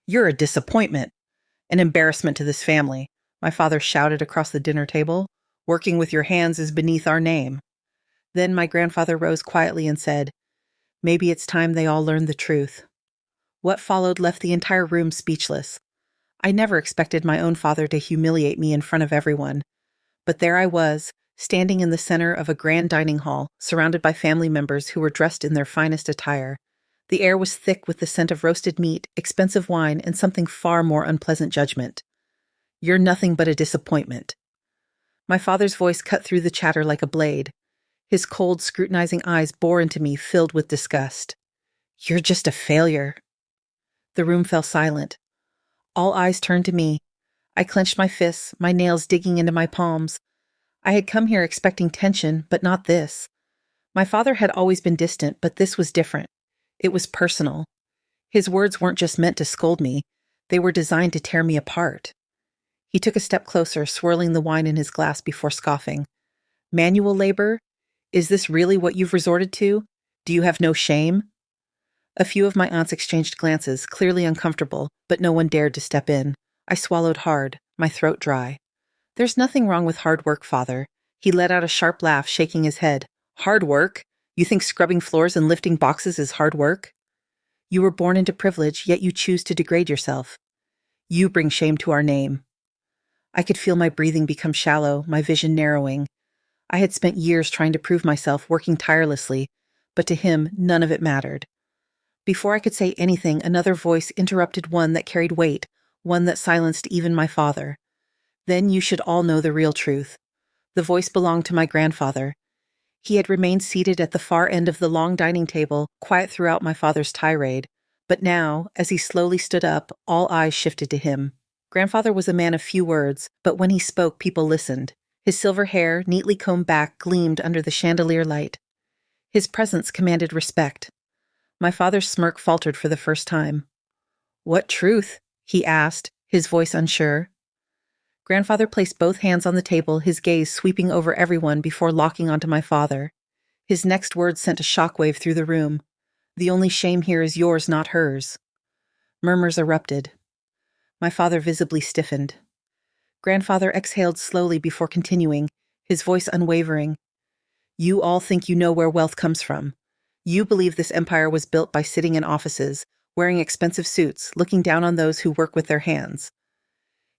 You're a disappointment, an embarrassment to this family, my father shouted across the dinner table. Working with your hands is beneath our name. Then my grandfather rose quietly and said, maybe it's time they all learned the truth. What followed left the entire room speechless. I never expected my own father to humiliate me in front of everyone. But there I was, standing in the center of a grand dining hall, surrounded by family members who were dressed in their finest attire. The air was thick with the scent of roasted meat, expensive wine, and something far more unpleasant judgment. You're nothing but a disappointment. My father's voice cut through the chatter like a blade. His cold, scrutinizing eyes bore into me, filled with disgust. You're just a failure. The room fell silent. All eyes turned to me. I clenched my fists, my nails digging into my palms. I had come here expecting tension, but not this. My father had always been distant, but this was different. It was personal. His words weren't just meant to scold me. They were designed to tear me apart. He took a step closer, swirling the wine in his glass before scoffing. Manual labor? Is this really what you've resorted to? Do you have no shame? A few of my aunts exchanged glances, clearly uncomfortable, but no one dared to step in. I swallowed hard, my throat dry. There's nothing wrong with hard work, father. He let out a sharp laugh, shaking his head. Hard work? You think scrubbing floors and lifting boxes is hard work? You were born into privilege, yet you choose to degrade yourself. You bring shame to our name. I could feel my breathing become shallow, my vision narrowing. I had spent years trying to prove myself, working tirelessly, but to him, none of it mattered. Before I could say anything, another voice interrupted one that carried weight, one that silenced even my father. Then you should all know the real truth. The voice belonged to my grandfather. He had remained seated at the far end of the long dining table, quiet throughout my father's tirade. But now, as he slowly stood up, all eyes shifted to him. Grandfather was a man of few words, but when he spoke, people listened. His silver hair, neatly combed back, gleamed under the chandelier light. His presence commanded respect. My father's smirk faltered for the first time. What truth? He asked, his voice unsure. Grandfather placed both hands on the table, his gaze sweeping over everyone before locking onto my father. His next words sent a shockwave through the room. The only shame here is yours, not hers. Murmurs erupted. My father visibly stiffened. Grandfather exhaled slowly before continuing, his voice unwavering. You all think you know where wealth comes from. You believe this empire was built by sitting in offices, wearing expensive suits, looking down on those who work with their hands.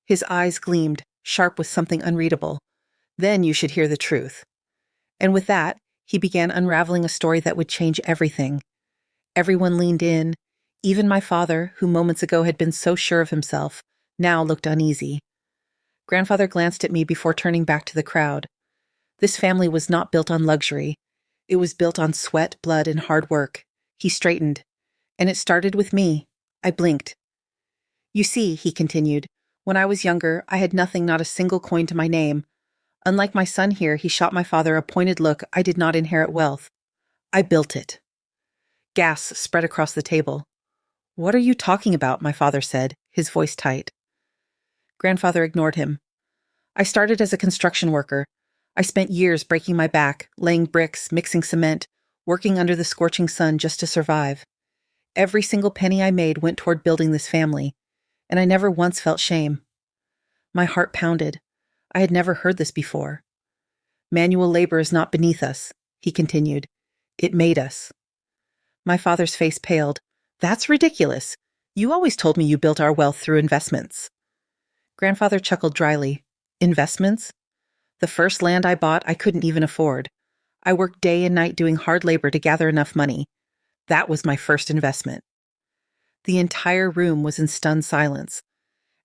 His eyes gleamed, sharp with something unreadable. Then you should hear the truth. And with that, he began unraveling a story that would change everything. Everyone leaned in. Even my father, who moments ago had been so sure of himself, now looked uneasy. Grandfather glanced at me before turning back to the crowd. This family was not built on luxury. It was built on sweat, blood, and hard work. He straightened. And it started with me. I blinked. You see, he continued, when I was younger, I had nothing, not a single coin to my name. Unlike my son here, he shot my father a pointed look. I did not inherit wealth. I built it. Gasps spread across the table. What are you talking about? My father said, his voice tight. Grandfather ignored him. I started as a construction worker. I spent years breaking my back, laying bricks, mixing cement, working under the scorching sun just to survive. Every single penny I made went toward building this family, and I never once felt shame. My heart pounded. I had never heard this before. Manual labor is not beneath us, he continued. It made us. My father's face paled. That's ridiculous. You always told me you built our wealth through investments. Grandfather chuckled dryly. Investments? The first land I bought, I couldn't even afford. I worked day and night doing hard labor to gather enough money. That was my first investment. The entire room was in stunned silence.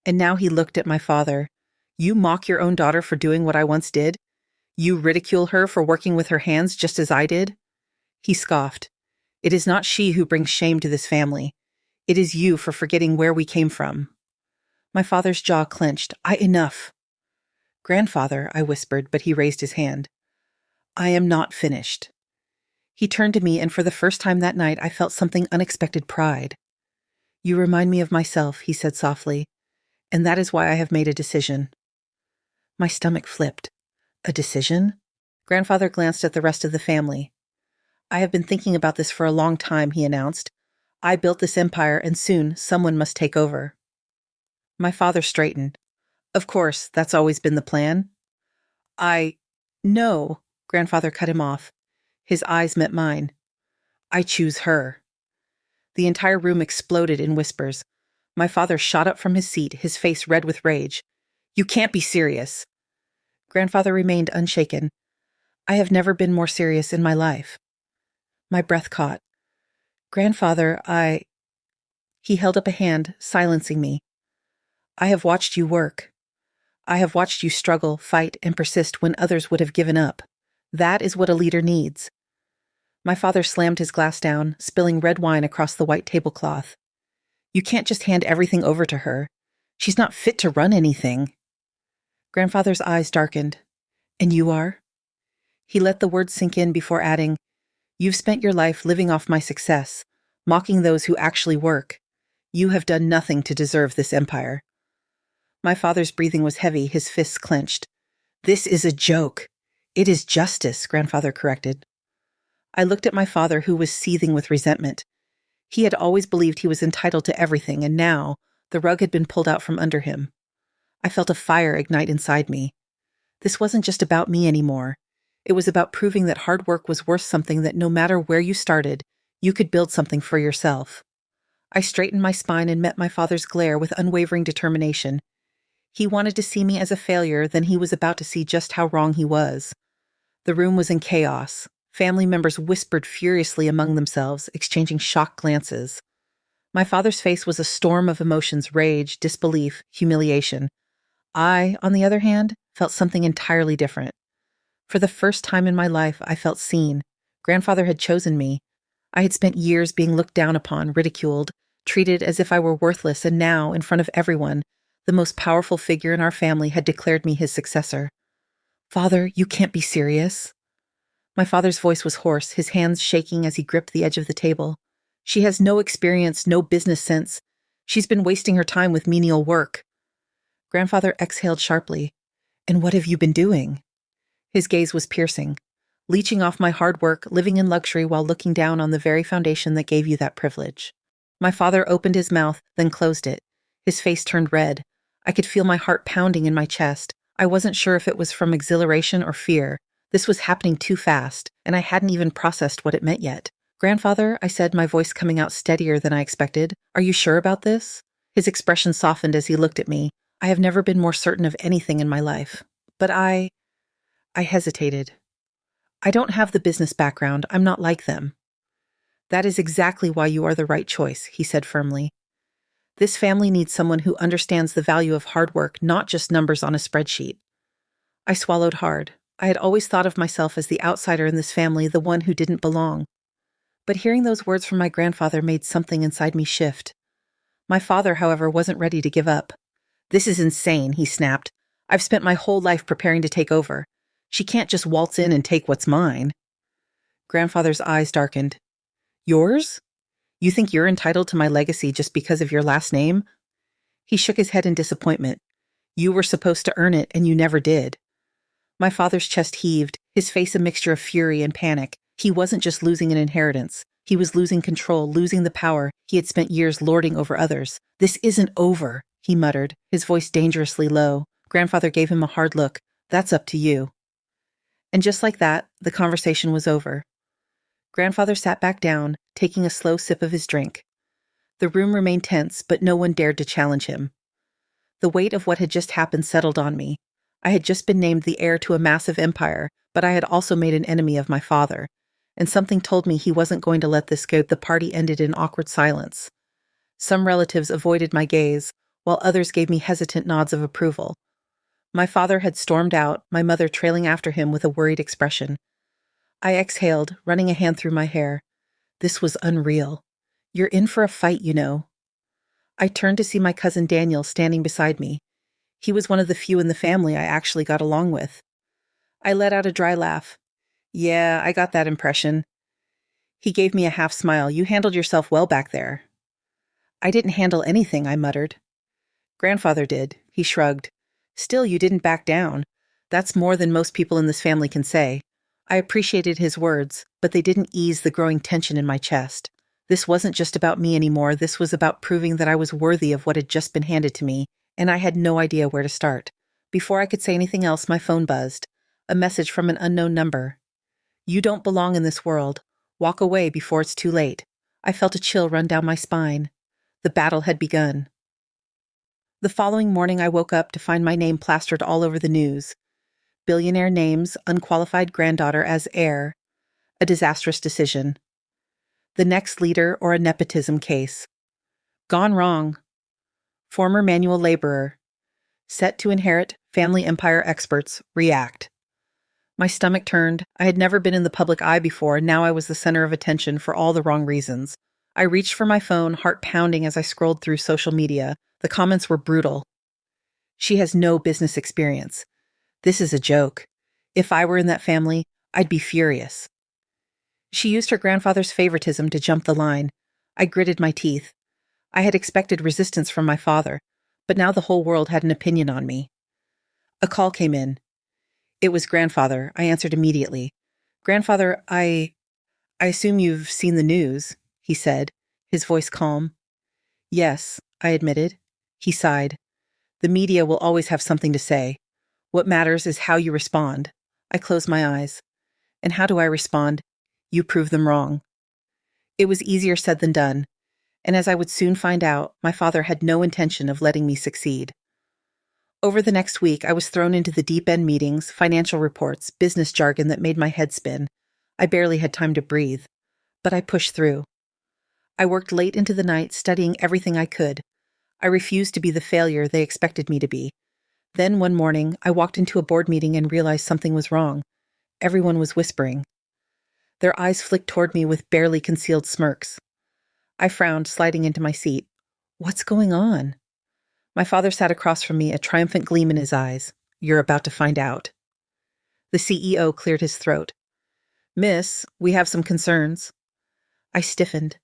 And now he looked at my father. You mock your own daughter for doing what I once did? You ridicule her for working with her hands just as I did? He scoffed. It is not she who brings shame to this family. It is you for forgetting where we came from. My father's jaw clenched. Enough. Grandfather, I whispered, but he raised his hand. I am not finished. He turned to me, and for the first time that night, I felt something unexpected pride. You remind me of myself, he said softly, and that is why I have made a decision. My stomach flipped. A decision? Grandfather glanced at the rest of the family. I have been thinking about this for a long time, he announced. I built this empire, and soon someone must take over. My father straightened. Of course, that's always been the plan. No, grandfather cut him off. His eyes met mine. I choose her. The entire room exploded in whispers. My father shot up from his seat, his face red with rage. You can't be serious. Grandfather remained unshaken. I have never been more serious in my life. My breath caught. Grandfather, He held up a hand, silencing me. I have watched you work. I have watched you struggle, fight, and persist when others would have given up. That is what a leader needs. My father slammed his glass down, spilling red wine across the white tablecloth. You can't just hand everything over to her. She's not fit to run anything. Grandfather's eyes darkened. And you are? He let the words sink in before adding, You've spent your life living off my success, mocking those who actually work. You have done nothing to deserve this empire. My father's breathing was heavy, his fists clenched. This is a joke. It is justice, grandfather corrected. I looked at my father, who was seething with resentment. He had always believed he was entitled to everything, and now the rug had been pulled out from under him. I felt a fire ignite inside me. This wasn't just about me anymore. It was about proving that hard work was worth something, that no matter where you started, you could build something for yourself. I straightened my spine and met my father's glare with unwavering determination. He wanted to see me as a failure, then he was about to see just how wrong he was. The room was in chaos. Family members whispered furiously among themselves, exchanging shocked glances. My father's face was a storm of emotions: rage, disbelief, humiliation. I, on the other hand, felt something entirely different. For the first time in my life, I felt seen. Grandfather had chosen me. I had spent years being looked down upon, ridiculed, treated as if I were worthless, and now, in front of everyone, the most powerful figure in our family had declared me his successor. Father, you can't be serious. My father's voice was hoarse, his hands shaking as he gripped the edge of the table. She has no experience, no business sense. She's been wasting her time with menial work. Grandfather exhaled sharply. And what have you been doing? His gaze was piercing. Leeching off my hard work, living in luxury while looking down on the very foundation that gave you that privilege. My father opened his mouth, then closed it. His face turned red. I could feel my heart pounding in my chest. I wasn't sure if it was from exhilaration or fear. This was happening too fast, and I hadn't even processed what it meant yet. Grandfather, I said, my voice coming out steadier than I expected, are you sure about this? His expression softened as he looked at me. I have never been more certain of anything in my life. But I hesitated. I don't have the business background. I'm not like them. That is exactly why you are the right choice, he said firmly. This family needs someone who understands the value of hard work, not just numbers on a spreadsheet. I swallowed hard. I had always thought of myself as the outsider in this family, the one who didn't belong. But hearing those words from my grandfather made something inside me shift. My father, however, wasn't ready to give up. This is insane, he snapped. I've spent my whole life preparing to take over. She can't just waltz in and take what's mine. Grandfather's eyes darkened. Yours? You think you're entitled to my legacy just because of your last name? He shook his head in disappointment. You were supposed to earn it, and you never did. My father's chest heaved, his face a mixture of fury and panic. He wasn't just losing an inheritance. He was losing control, losing the power he had spent years lording over others. This isn't over, he muttered, his voice dangerously low. Grandfather gave him a hard look. That's up to you. And just like that, the conversation was over. Grandfather sat back down, taking a slow sip of his drink. The room remained tense, but no one dared to challenge him. The weight of what had just happened settled on me. I had just been named the heir to a massive empire, but I had also made an enemy of my father, and something told me he wasn't going to let this go. The party ended in awkward silence. Some relatives avoided my gaze, while others gave me hesitant nods of approval. My father had stormed out, my mother trailing after him with a worried expression. I exhaled, running a hand through my hair. This was unreal. You're in for a fight, you know. I turned to see my cousin Daniel standing beside me. He was one of the few in the family I actually got along with. I let out a dry laugh. Yeah, I got that impression. He gave me a half smile. You handled yourself well back there. I didn't handle anything, I muttered. Grandfather did. He shrugged. Still, you didn't back down. That's more than most people in this family can say. I appreciated his words, but they didn't ease the growing tension in my chest. This wasn't just about me anymore. This was about proving that I was worthy of what had just been handed to me, and I had no idea where to start. Before I could say anything else, my phone buzzed. A message from an unknown number. "You don't belong in this world. Walk away before it's too late." I felt a chill run down my spine. The battle had begun. The following morning, I woke up to find my name plastered all over the news. Billionaire names, unqualified granddaughter as heir. A disastrous decision. The next leader or a nepotism case. Gone wrong. Former manual laborer. Set to inherit, family empire experts react. My stomach turned. I had never been in the public eye before, and now I was the center of attention for all the wrong reasons. I reached for my phone, heart pounding as I scrolled through social media. The comments were brutal. "She has no business experience. This is a joke. If I were in that family, I'd be furious." She used her grandfather's favoritism to jump the line. I gritted my teeth. I had expected resistance from my father, but now the whole world had an opinion on me. A call came in. It was grandfather. I answered immediately. "Grandfather, I assume you've seen the news," he said, his voice calm. "Yes," I admitted. He sighed. "The media will always have something to say. What matters is how you respond." I closed my eyes. "And how do I respond?" "You prove them wrong." It was easier said than done, and as I would soon find out, my father had no intention of letting me succeed. Over the next week, I was thrown into the deep-end meetings, financial reports, business jargon that made my head spin. I barely had time to breathe, but I pushed through. I worked late into the night, studying everything I could. I refused to be the failure they expected me to be. Then one morning, I walked into a board meeting and realized something was wrong. Everyone was whispering. Their eyes flicked toward me with barely concealed smirks. I frowned, sliding into my seat. What's going on? My father sat across from me, a triumphant gleam in his eyes. "You're about to find out." The CEO cleared his throat. "Miss, we have some concerns." I stiffened.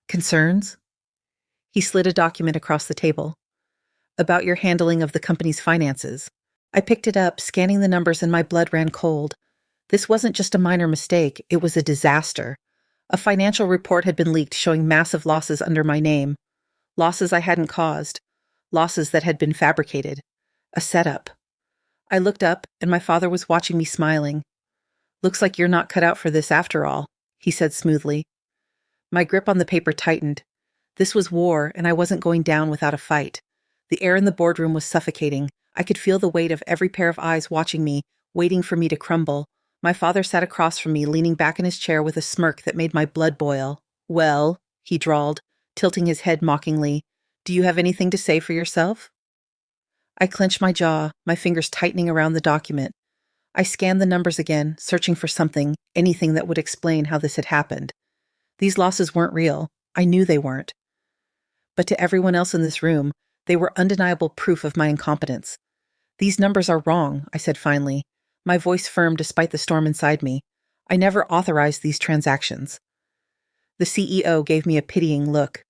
"Concerns?" He slid a document across the table. "About your handling of the company's finances." I picked it up, scanning the numbers, and my blood ran cold. This wasn't just a minor mistake, it was a disaster. A financial report had been leaked showing massive losses under my name. Losses I hadn't caused. Losses that had been fabricated. A setup. I looked up, and my father was watching me smiling. "Looks like you're not cut out for this after all," he said smoothly. My grip on the paper tightened. This was war, and I wasn't going down without a fight. The air in the boardroom was suffocating. I could feel the weight of every pair of eyes watching me, waiting for me to crumble. My father sat across from me, leaning back in his chair with a smirk that made my blood boil. "Well," he drawled, tilting his head mockingly, "do you have anything to say for yourself?" I clenched my jaw, my fingers tightening around the document. I scanned the numbers again, searching for something, anything that would explain how this had happened. These losses weren't real. I knew they weren't. But to everyone else in this room, they were undeniable proof of my incompetence. "These numbers are wrong," I said finally, my voice firm despite the storm inside me. "I never authorized these transactions." The CEO gave me a pitying look.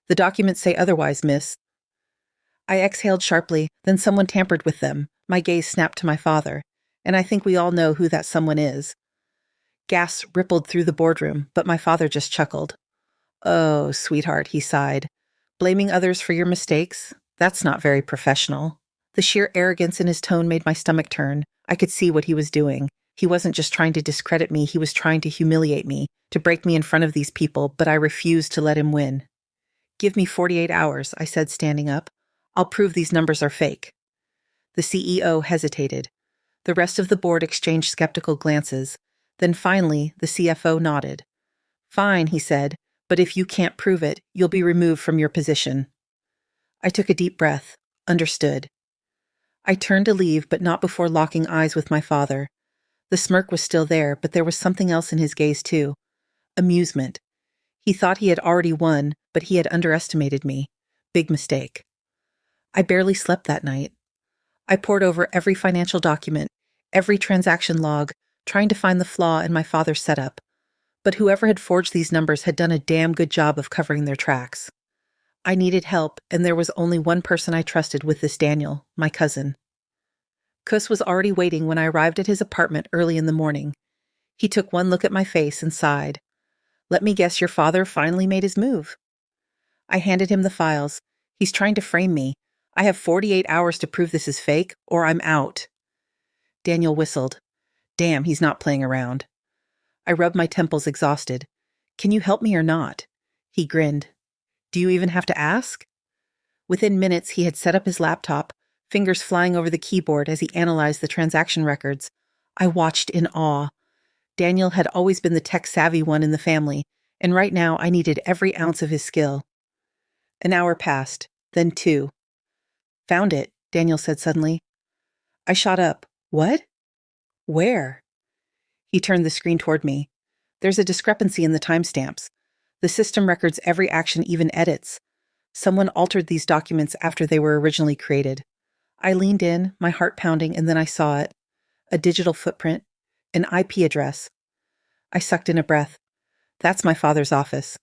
"The documents say otherwise, miss." I exhaled sharply, then someone tampered with them. My gaze snapped to my father, and I think we all know who that someone is. Gasps rippled through the boardroom, but my father just chuckled. "Oh, sweetheart," he sighed. "Blaming others for your mistakes? That's not very professional." The sheer arrogance in his tone made my stomach turn. I could see what he was doing. He wasn't just trying to discredit me, he was trying to humiliate me, to break me in front of these people, but I refused to let him win. "Give me 48 hours, I said, standing up. "I'll prove these numbers are fake." The CEO hesitated. The rest of the board exchanged skeptical glances. Then finally, the CFO nodded. "Fine," he said, "but if you can't prove it, you'll be removed from your position." I took a deep breath. Understood. I turned to leave, but not before locking eyes with my father. The smirk was still there, but there was something else in his gaze too. Amusement. He thought he had already won, but he had underestimated me. Big mistake. I barely slept that night. I pored over every financial document, every transaction log, trying to find the flaw in my father's setup. But whoever had forged these numbers had done a damn good job of covering their tracks. I needed help, and there was only one person I trusted with this Daniel, my cousin. Kus was already waiting when I arrived at his apartment early in the morning. He took one look at my face and sighed. Let me guess your father finally made his move. I handed him the files. He's trying to frame me. I have 48 hours to prove this is fake, or I'm out. Daniel whistled. Damn, he's not playing around. I rubbed my temples, exhausted. Can you help me or not? He grinned. Do you even have to ask? Within minutes, he had set up his laptop, fingers flying over the keyboard as he analyzed the transaction records. I watched in awe. Daniel had always been the tech-savvy one in the family, and right now I needed every ounce of his skill. An hour passed, then 2. Found it, Daniel said suddenly. I shot up. What? Where? He turned the screen toward me. There's a discrepancy in the timestamps. The system records every action, even edits. Someone altered these documents after they were originally created. I leaned in, my heart pounding, and then I saw it. A digital footprint. An IP address. I sucked in a breath. That's my father's office.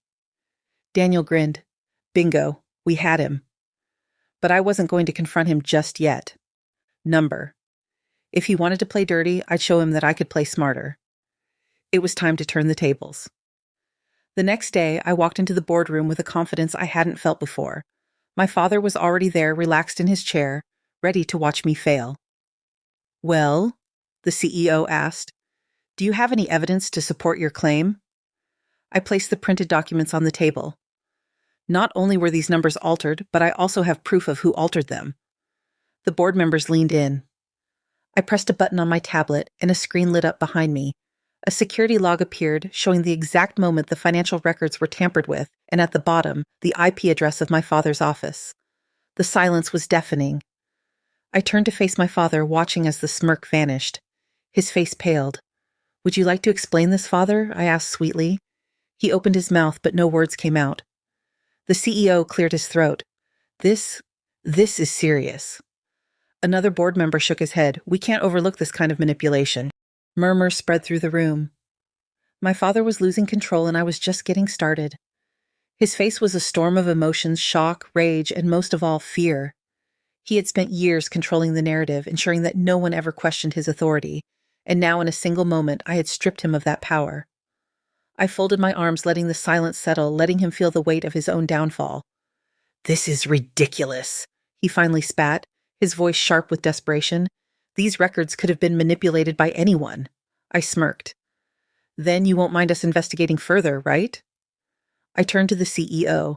Daniel grinned. Bingo. We had him. But I wasn't going to confront him just yet. Number. If he wanted to play dirty, I'd show him that I could play smarter. It was time to turn the tables. The next day, I walked into the boardroom with a confidence I hadn't felt before. My father was already there, relaxed in his chair, ready to watch me fail. Well, the CEO asked, do you have any evidence to support your claim? I placed the printed documents on the table. Not only were these numbers altered, but I also have proof of who altered them. The board members leaned in. I pressed a button on my tablet, and a screen lit up behind me. A security log appeared, showing the exact moment the financial records were tampered with, and at the bottom, the IP address of my father's office. The silence was deafening. I turned to face my father, watching as the smirk vanished. His face paled. Would you like to explain this, Father? I asked sweetly. He opened his mouth, but no words came out. The CEO cleared his throat. This is serious. Another board member shook his head. We can't overlook this kind of manipulation. Murmurs spread through the room. My father was losing control, and I was just getting started. His face was a storm of emotions, shock, rage, and most of all, fear. He had spent years controlling the narrative, ensuring that no one ever questioned his authority, and now in a single moment I had stripped him of that power. I folded my arms, letting the silence settle, letting him feel the weight of his own downfall. This is ridiculous, he finally spat, his voice sharp with desperation. These records could have been manipulated by anyone. I smirked. Then you won't mind us investigating further, right? I turned to the CEO.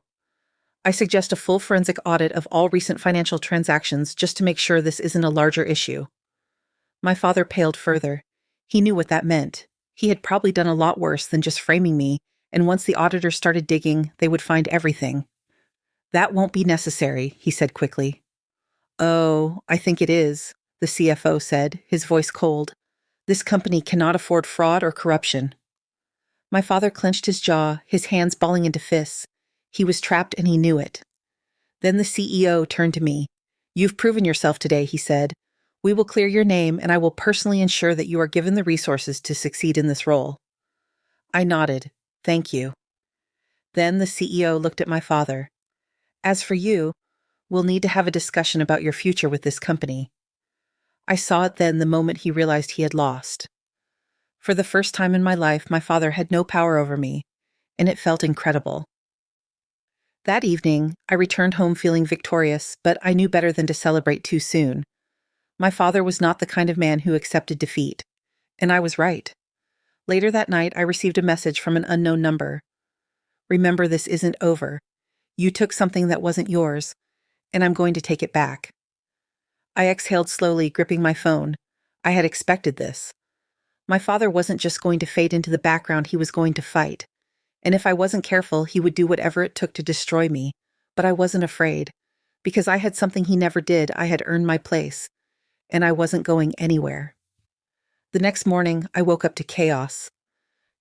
I suggest a full forensic audit of all recent financial transactions just to make sure this isn't a larger issue. My father paled further. He knew what that meant. He had probably done a lot worse than just framing me, and once the auditors started digging, they would find everything. That won't be necessary, he said quickly. Oh, I think it is, the CFO said, his voice cold. This company cannot afford fraud or corruption. My father clenched his jaw, his hands balling into fists. He was trapped and he knew it. Then the CEO turned to me. You've proven yourself today, he said. We will clear your name, and I will personally ensure that you are given the resources to succeed in this role. I nodded. Thank you. Then the CEO looked at my father. As for you, we'll need to have a discussion about your future with this company. I saw it then the moment he realized he had lost. For the first time in my life, my father had no power over me, and it felt incredible. That evening, I returned home feeling victorious, but I knew better than to celebrate too soon. My father was not the kind of man who accepted defeat, and I was right. Later that night, I received a message from an unknown number. Remember, this isn't over. You took something that wasn't yours, and I'm going to take it back. I exhaled slowly, gripping my phone. I had expected this. My father wasn't just going to fade into the background, he was going to fight. And if I wasn't careful, he would do whatever it took to destroy me. But I wasn't afraid. Because I had something he never did, I had earned my place. And I wasn't going anywhere. The next morning, I woke up to chaos.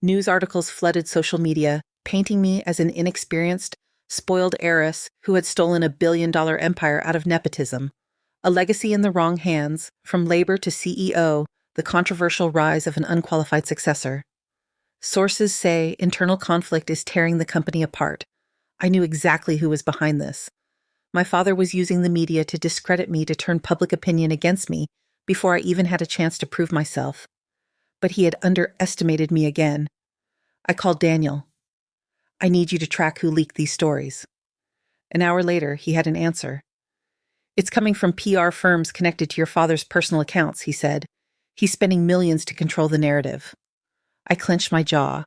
News articles flooded social media, painting me as an inexperienced, spoiled heiress who had stolen a billion-dollar empire out of nepotism. A legacy in the wrong hands, from labor to CEO, the controversial rise of an unqualified successor. Sources say internal conflict is tearing the company apart. I knew exactly who was behind this. My father was using the media to discredit me, to turn public opinion against me, before I even had a chance to prove myself. But he had underestimated me again. I called Daniel. I need you to track who leaked these stories. An hour later, he had an answer. It's coming from PR firms connected to your father's personal accounts, he said. He's spending millions to control the narrative. I clenched my jaw.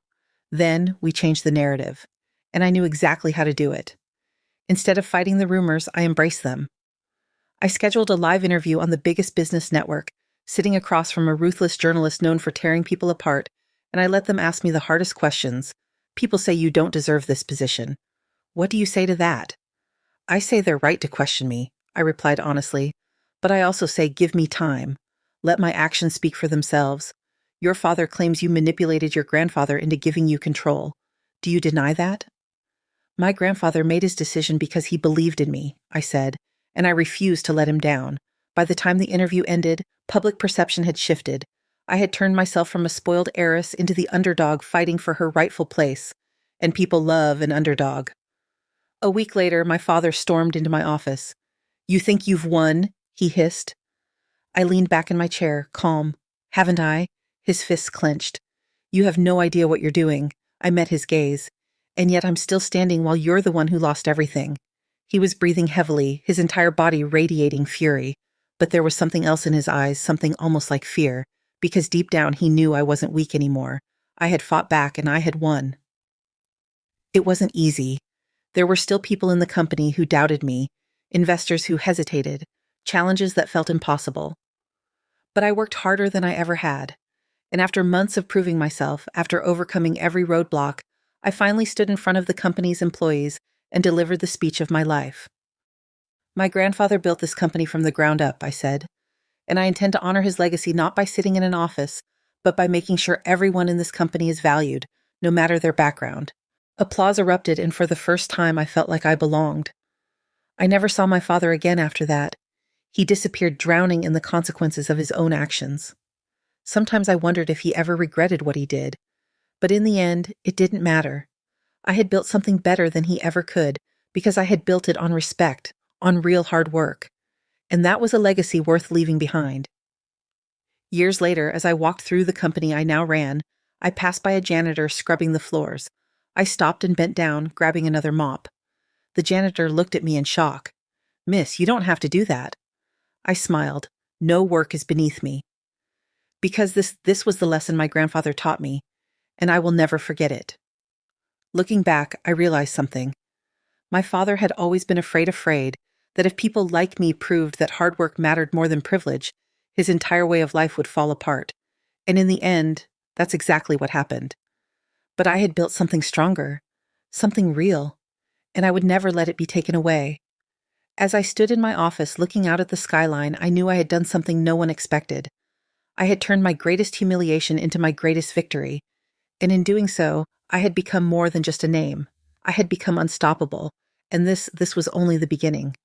Then we changed the narrative, and I knew exactly how to do it. Instead of fighting the rumors, I embraced them. I scheduled a live interview on the biggest business network, sitting across from a ruthless journalist known for tearing people apart, and I let them ask me the hardest questions. People say you don't deserve this position. What do you say to that? I say they're right to question me, I replied honestly, but I also say give me time. Let my actions speak for themselves. Your father claims you manipulated your grandfather into giving you control. Do you deny that? My grandfather made his decision because he believed in me, I said, and I refused to let him down. By the time the interview ended, public perception had shifted. I had turned myself from a spoiled heiress into the underdog fighting for her rightful place, and people love an underdog. A week later, my father stormed into my office. You think you've won? He hissed. I leaned back in my chair, calm. Haven't I? His fists clenched. You have no idea what you're doing. I met his gaze. And yet I'm still standing while you're the one who lost everything. He was breathing heavily, his entire body radiating fury. But there was something else in his eyes, something almost like fear, because deep down he knew I wasn't weak anymore. I had fought back and I had won. It wasn't easy. There were still people in the company who doubted me, investors who hesitated, challenges that felt impossible. But I worked harder than I ever had. And after months of proving myself, after overcoming every roadblock, I finally stood in front of the company's employees and delivered the speech of my life. My grandfather built this company from the ground up, I said, and I intend to honor his legacy not by sitting in an office, but by making sure everyone in this company is valued, no matter their background. Applause erupted, and for the first time I felt like I belonged. I never saw my father again after that. He disappeared, drowning in the consequences of his own actions. Sometimes I wondered if he ever regretted what he did. But in the end, it didn't matter. I had built something better than he ever could, because I had built it on respect, on real hard work. And that was a legacy worth leaving behind. Years later, as I walked through the company I now ran, I passed by a janitor scrubbing the floors. I stopped and bent down, grabbing another mop. The janitor looked at me in shock. Miss, you don't have to do that. I smiled. No work is beneath me. Because this was the lesson my grandfather taught me, and I will never forget it. Looking back, I realized something. My father had always been afraid that if people like me proved that hard work mattered more than privilege, his entire way of life would fall apart. And in the end, that's exactly what happened. But I had built something stronger, something real, and I would never let it be taken away. As I stood in my office looking out at the skyline, I knew I had done something no one expected. I had turned my greatest humiliation into my greatest victory, and in doing so, I had become more than just a name. I had become unstoppable, and this was only the beginning.